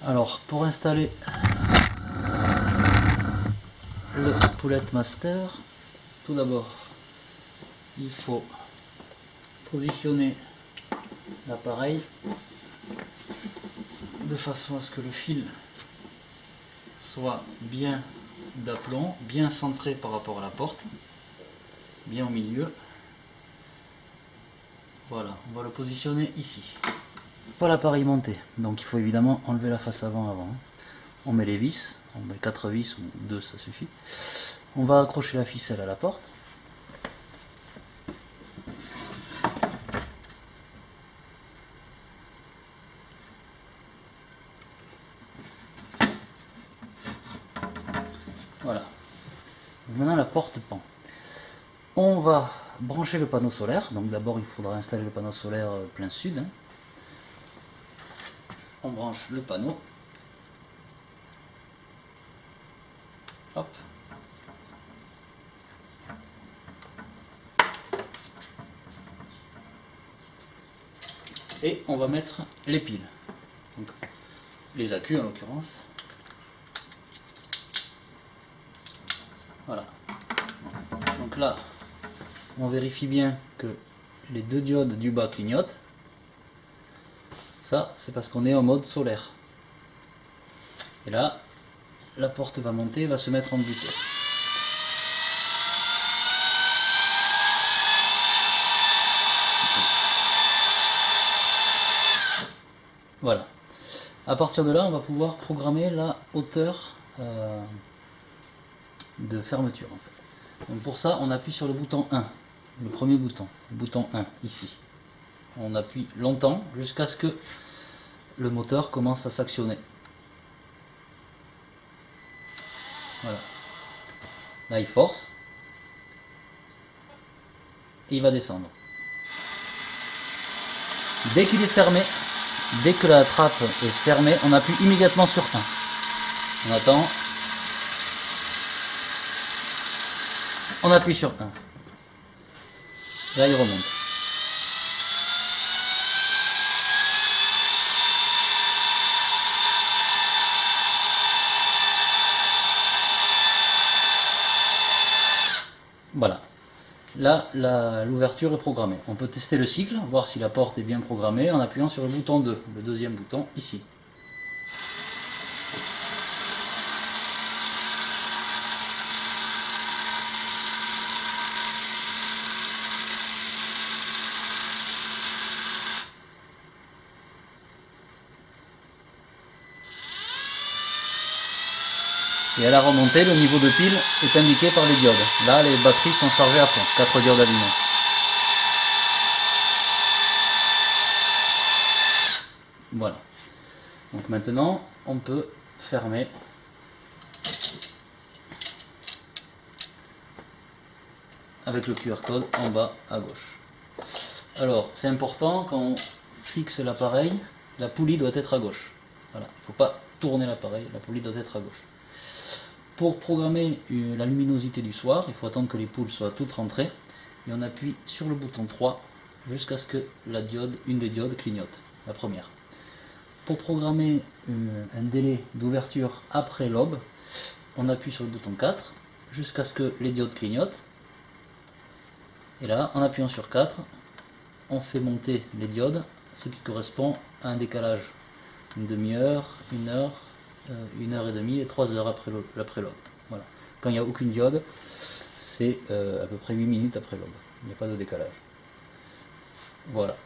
Alors, pour installer le Poulette Master, tout d'abord, il faut positionner l'appareil de façon à ce que le fil soit bien d'aplomb, bien centré par rapport à la porte, bien au milieu. Voilà, on va le positionner ici. Pas l'appareil monté, donc il faut évidemment enlever la face avant. On met les vis, on met 4 vis ou 2, ça suffit. On va accrocher la ficelle à la porte. Voilà. Maintenant la porte pend. On va brancher le panneau solaire. Donc d'abord il faudra installer le panneau solaire plein sud. On branche le panneau. Hop. Et on va mettre les piles. Donc, les accus en l'occurrence. Voilà. Donc là, on vérifie bien que les deux diodes du bas clignotent. Ça, c'est parce qu'on est en mode solaire. Et là, la porte va monter, va se mettre en bouton. Voilà. À partir de là, on va pouvoir programmer la hauteur de fermeture en fait. Donc pour ça, on appuie sur le bouton 1, le premier bouton, le bouton 1 ici. On appuie longtemps jusqu'à ce que le moteur commence à s'actionner. Voilà. Là, il force et il va descendre. Dès qu'il est fermé, dès que la trappe est fermée, on appuie immédiatement sur 1. On attend. On appuie sur 1. Là, il remonte. Voilà. Là, l'ouverture est programmée. On peut tester le cycle, voir si la porte est bien programmée en appuyant sur le bouton 2, le deuxième bouton ici. Et à la remontée, le niveau de pile est indiqué par les diodes. Là, les batteries sont chargées à fond, 4 diodes allumées. Voilà. Donc maintenant, on peut fermer avec le QR code en bas à gauche. Alors, c'est important, quand on fixe l'appareil, la poulie doit être à gauche. Voilà, il ne faut pas tourner l'appareil, la poulie doit être à gauche. Pour programmer la luminosité du soir, il faut attendre que les poules soient toutes rentrées et on appuie sur le bouton 3 jusqu'à ce que une des diodes clignote, la première. Pour programmer un délai d'ouverture après l'aube, on appuie sur le bouton 4 jusqu'à ce que les diodes clignotent. Et là, en appuyant sur 4, on fait monter les diodes, ce qui correspond à un décalage une demi-heure, 1 heure, 1h30 et 3 heures après l'aube. Voilà. Quand il n'y a aucune diode, c'est à peu près 8 minutes après l'aube. Il n'y a pas de décalage. Voilà.